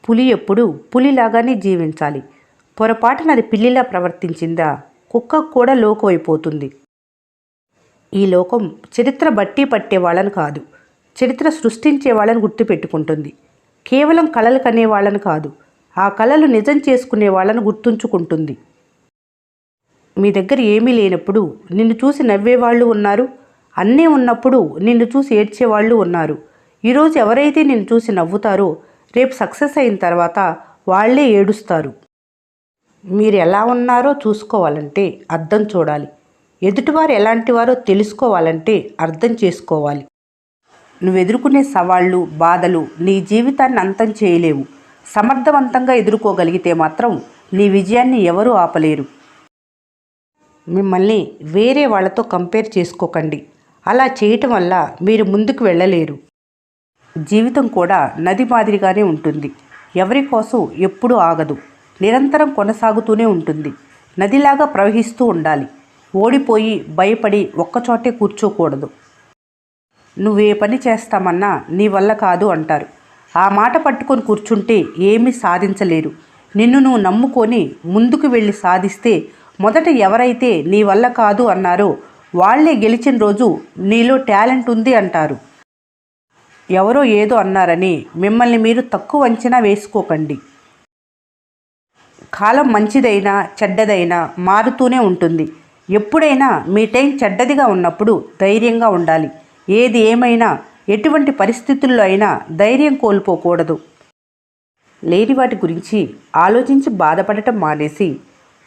పులి ఎప్పుడు పులిలాగానే జీవించాలి. పొరపాటున అది పిల్లిలా ప్రవర్తించిందా కుక్కకు కూడా లోకువైపోతుంది. ఈ లోకం చరిత్ర బట్టి పట్టే వాళ్ళని కాదు, చరిత్ర సృష్టించే వాళ్ళని గుర్తుపెట్టుకుంటుంది. కేవలం కళలు కనే వాళ్ళని కాదు, ఆ కళలు నిజం చేసుకునే వాళ్ళని గుర్తుంచుకుంటుంది. మీ దగ్గర ఏమీ లేనప్పుడు నిన్ను చూసి నవ్వేవాళ్ళు ఉన్నారు, అన్నీ ఉన్నప్పుడు నిన్ను చూసి ఏడ్చేవాళ్ళు ఉన్నారు. ఈరోజు ఎవరైతే నిన్ను చూసి నవ్వుతారో రేపు సక్సెస్ అయిన తర్వాత వాళ్లే ఏడుస్తారు. మీరు ఎలా ఉన్నారో చూసుకోవాలంటే అద్దం చూడాలి, ఎదుటివారు ఎలాంటి వారో తెలుసుకోవాలంటే అర్థం చేసుకోవాలి. నువ్వు ఎదుర్కొనే సవాళ్ళు, బాధలు నీ జీవితాన్ని అంతం చేయలేవు. సమర్థవంతంగా ఎదుర్కోగలిగితే మాత్రం నీ విజయాన్ని ఎవరూ ఆపలేరు. మిమ్మల్ని వేరే వాళ్ళతో కంపేర్ చేసుకోకండి. అలా చేయటం వల్ల మీరు ముందుకు వెళ్ళలేరు. జీవితం కూడా నది మాదిరిగానే ఉంటుంది. ఎవరి కోసం ఎప్పుడూ ఆగదు, నిరంతరం కొనసాగుతూనే ఉంటుంది. నదిలాగా ప్రవహిస్తూ ఉండాలి. ఓడిపోయి భయపడి ఒక్కచోటే కూర్చోకూడదు. నువ్వే పని చేస్తామన్నా నీ వల్ల కాదు అంటారు. ఆ మాట పట్టుకొని కూర్చుంటే ఏమీ సాధించలేరు. నిన్ను నువ్వు నమ్ముకొని ముందుకు వెళ్ళి సాధిస్తే మొదట ఎవరైతే నీ వల్ల కాదు అన్నారో వాళ్లే గెలిచిన రోజు నీలో టాలెంట్ ఉంది అంటారు. ఎవరో ఏదో అన్నారని మిమ్మల్ని మీరు తక్కువ అంచనా వేసుకోకండి. కాలం మంచిదైనా చెడ్డదైనా మారుతూనే ఉంటుంది. ఎప్పుడైనా మీ టైం చెడ్డదిగా ఉన్నప్పుడు ధైర్యంగా ఉండాలి. ఏది ఏమైనా ఎటువంటి పరిస్థితుల్లో అయినా ధైర్యం కోల్పోకూడదు. లేని వాటి గురించి ఆలోచించి బాధపడటం మానేసి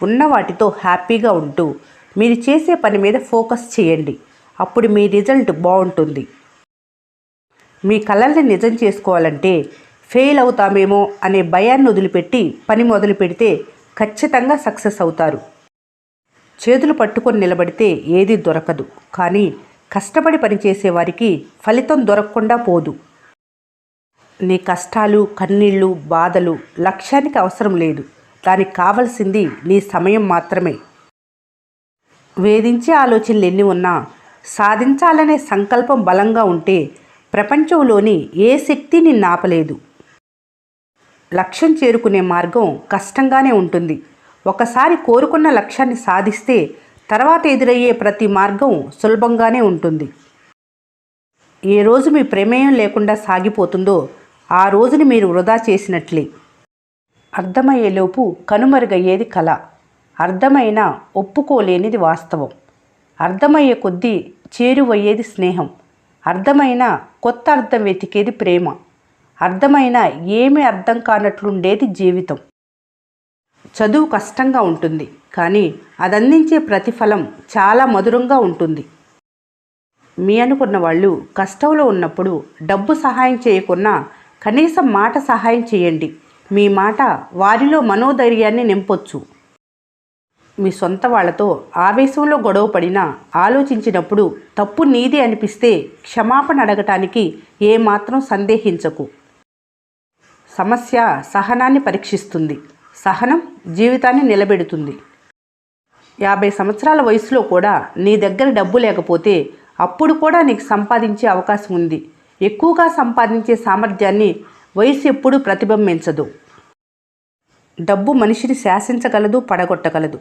ఉన్న వాటితో హ్యాపీగా ఉంటూ మీరు చేసే పని మీద ఫోకస్ చేయండి. అప్పుడు మీ రిజల్ట్ బాగుంటుంది. మీ కలల్ని నిజం చేసుకోవాలంటే ఫెయిల్ అవుతామేమో అనే భయాన్ని వదిలిపెట్టి పని మొదలు పెడితే ఖచ్చితంగా సక్సెస్ అవుతారు. చేతులు పట్టుకొని నిలబడితే ఏది దొరకదు, కానీ కష్టపడి పనిచేసేవారికి ఫలితం దొరకకుండా పోదు. నీ కష్టాలు, కన్నీళ్ళు, బాధలు లక్ష్యానికి అవసరం లేదు. దానికి కావలసింది నీ సమయం మాత్రమే. వేధించే ఆలోచనలు ఎన్ని ఉన్నా సాధించాలనే సంకల్పం బలంగా ఉంటే ప్రపంచంలోని ఏ శక్తి నిన్ను ఆపలేదు. లక్ష్యం చేరుకునే మార్గం కష్టంగానే ఉంటుంది. ఒకసారి కోరుకున్న లక్ష్యాన్ని సాధిస్తే తర్వాత ఎదురయ్యే ప్రతి మార్గం సులభంగానే ఉంటుంది. ఏ రోజు మీ ప్రమేయం లేకుండా సాగిపోతుందో ఆ రోజుని మీరు వృధా చేసినట్లే. అర్థమయ్యేలోపు కనుమరుగయ్యేది కళ, అర్థమైనా ఒప్పుకోలేనిది వాస్తవం. అర్థమయ్యే కొద్దీ చేరువయ్యేది స్నేహం, అర్థమైనా కొత్త అర్థం వెతికేది ప్రేమ, అర్థమైనా ఏమీ అర్థం కానట్లుండేది జీవితం. చదువు కష్టంగా ఉంటుంది, కానీ అది అందించే ప్రతిఫలం చాలా మధురంగా ఉంటుంది. మీ అనుకున్న వాళ్ళు కష్టంలో ఉన్నప్పుడు డబ్బు సహాయం చేయకున్నా కనీసం మాట సహాయం చేయండి. మీ మాట వారిలో మనోధైర్యాన్ని నింపొచ్చు. మీ సొంత వాళ్లతో ఆవేశంలో గొడవ పడినా ఆలోచించినప్పుడు తప్పు నీది అనిపిస్తే క్షమాపణ అడగటానికి ఏమాత్రం సందేహించకు. సమస్య సహనాన్ని పరీక్షిస్తుంది, సహనం జీవితాన్ని నిలబెడుతుంది. 50 సంవత్సరాల వయసులో కూడా నీ దగ్గర డబ్బు లేకపోతే అప్పుడు కూడా నీకు సంపాదించే అవకాశం ఉంది. ఎక్కువగా సంపాదించే సామర్థ్యాన్ని వయసు ఎప్పుడూ ప్రతిబింబించదు. డబ్బు మనిషిని శాసించగలదు, పడగొట్టగలదు.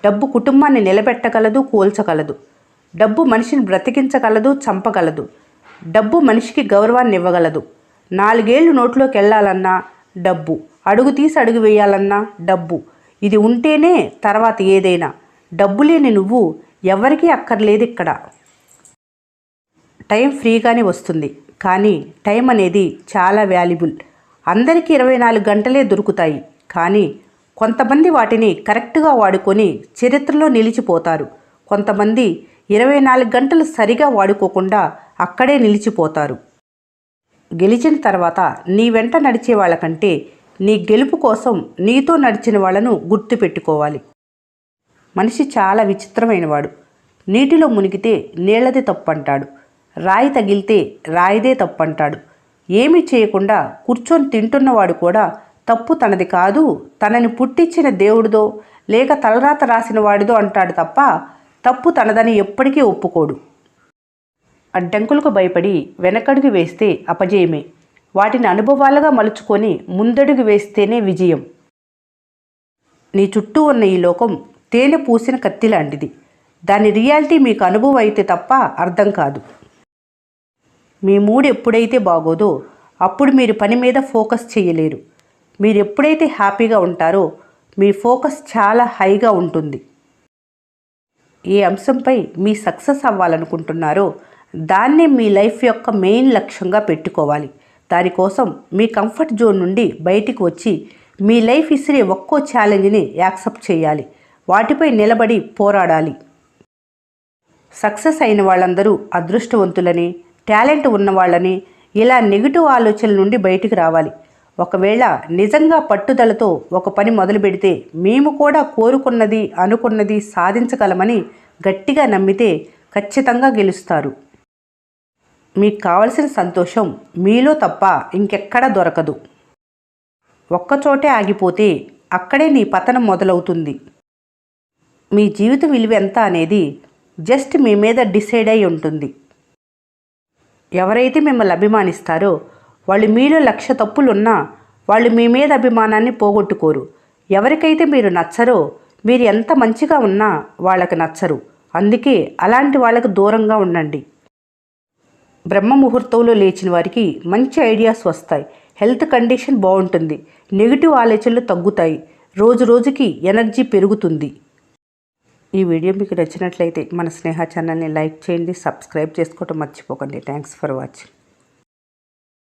డబ్బు కుటుంబాన్ని నిలబెట్టగలదు, కూల్చగలదు. డబ్బు మనిషిని బ్రతికించగలదు, చంపగలదు. డబ్బు మనిషికి గౌరవాన్ని ఇవ్వగలదు. 4 ఏళ్ళు నోట్లోకి వెళ్ళాలన్నా డబ్బు, అడుగు తీసి అడుగు వేయాలన్నా డబ్బు. ఇది ఉంటేనే తర్వాత ఏదైనా. డబ్బు లేని నువ్వు ఎవరికీ అక్కర్లేదు ఇక్కడ. టైం ఫ్రీగానే వస్తుంది, కానీ టైం అనేది చాలా వాల్యుబుల్. అందరికీ 24 గంటలే దొరుకుతాయి, కానీ కొంతమంది వాటిని కరెక్ట్గా వాడుకొని చరిత్రలో నిలిచిపోతారు. కొంతమంది 24 గంటలు సరిగా వాడుకోకుండా అక్కడే నిలిచిపోతారు. గెలిచిన తర్వాత నీ వెంట నడిచే వాళ్ళకంటే నీ గెలుపు కోసం నీతో నడిచిన వాళ్ళను గుర్తుపెట్టుకోవాలి. మనిషి చాలా విచిత్రమైనవాడు. నీటిలో మునిగితే నీళ్ళదే తప్పంటాడు, రాయి తగిలితే రాయిదే తప్పంటాడు. ఏమీ చేయకుండా కూర్చొని తింటున్నవాడు కూడా తప్పు తనది కాదు, తనని పుట్టించిన దేవుడిదో లేక తలరాత రాసిన వాడిదో అంటాడు తప్ప తప్పు తనదని ఎప్పటికీ ఒప్పుకోడు. అడ్డంకులకు భయపడి వెనకడుగు వేస్తే అపజయమే. వాటిని అనుభవాలుగా మలుచుకొని ముందడుగు వేస్తేనే విజయం. నీ చుట్టూ ఉన్న ఈ లోకం తేనె పూసిన కత్తి లాంటిది. దాని రియాలిటీ మీకు అనుభవం అయితే తప్ప అర్థం కాదు. మీ మూడ్ ఎప్పుడైతే బాగోదో అప్పుడు మీరు పని మీద ఫోకస్ చేయలేరు. మీరు ఎప్పుడైతే హ్యాపీగా ఉంటారో మీ ఫోకస్ చాలా హైగా ఉంటుంది. ఏ అంశంపై మీ సక్సెస్ అవ్వాలనుకుంటున్నారో దాన్నే మీ లైఫ్ యొక్క మెయిన్ లక్ష్యంగా పెట్టుకోవాలి. దానికోసం మీ కంఫర్ట్ జోన్ నుండి బయటికి వచ్చి మీ లైఫ్ ఇసిరే ఒక్కో ఛాలెంజ్ని యాక్సెప్ట్ చేయాలి. వాటిపై నిలబడి పోరాడాలి. సక్సెస్ అయిన వాళ్ళందరూ అదృష్టవంతులని, టాలెంట్ ఉన్నవాళ్ళని, ఇలా నెగిటివ్ ఆలోచనల నుండి బయటికి రావాలి. ఒకవేళ నిజంగా పట్టుదలతో ఒక పని మొదలు పెడితే మేము కూడా కోరుకున్నది అనుకున్నది సాధించగలమని గట్టిగా నమ్మితే ఖచ్చితంగా గెలుస్తారు. మీకు కావలసిన సంతోషం మీలో తప్ప ఇంకెక్కడా దొరకదు. ఒక్కచోటే ఆగిపోతే అక్కడే నీ పతనం మొదలవుతుంది. మీ జీవిత విలువ ఎంత అనేది జస్ట్ మీ మీద డిసైడ్ అయి ఉంటుంది. ఎవరైతే మిమ్మల్ని అభిమానిస్తారో వాళ్ళు మీలో 1,00,000 తప్పులున్నా వాళ్ళు మీ మీద అభిమానాన్ని పోగొట్టుకోరు. ఎవరికైతే మీరు నచ్చరో మీరు ఎంత మంచిగా ఉన్నా వాళ్ళకి నచ్చరు. అందుకే అలాంటి వాళ్ళకు దూరంగా ఉండండి. బ్రహ్మ ముహూర్తంలో లేచిన వారికి మంచి ఐడియాస్ వస్తాయి. హెల్త్ కండిషన్ బాగుంటుంది. నెగిటివ్ ఆలోచనలు తగ్గుతాయి. రోజు రోజుకి ఎనర్జీ పెరుగుతుంది. ఈ వీడియో మీకు నచ్చినట్లయితే మన స్నేహ ఛానల్ని లైక్ చేయండి, సబ్స్క్రైబ్ చేసుకోవడం మర్చిపోకండి. Thanks for watching.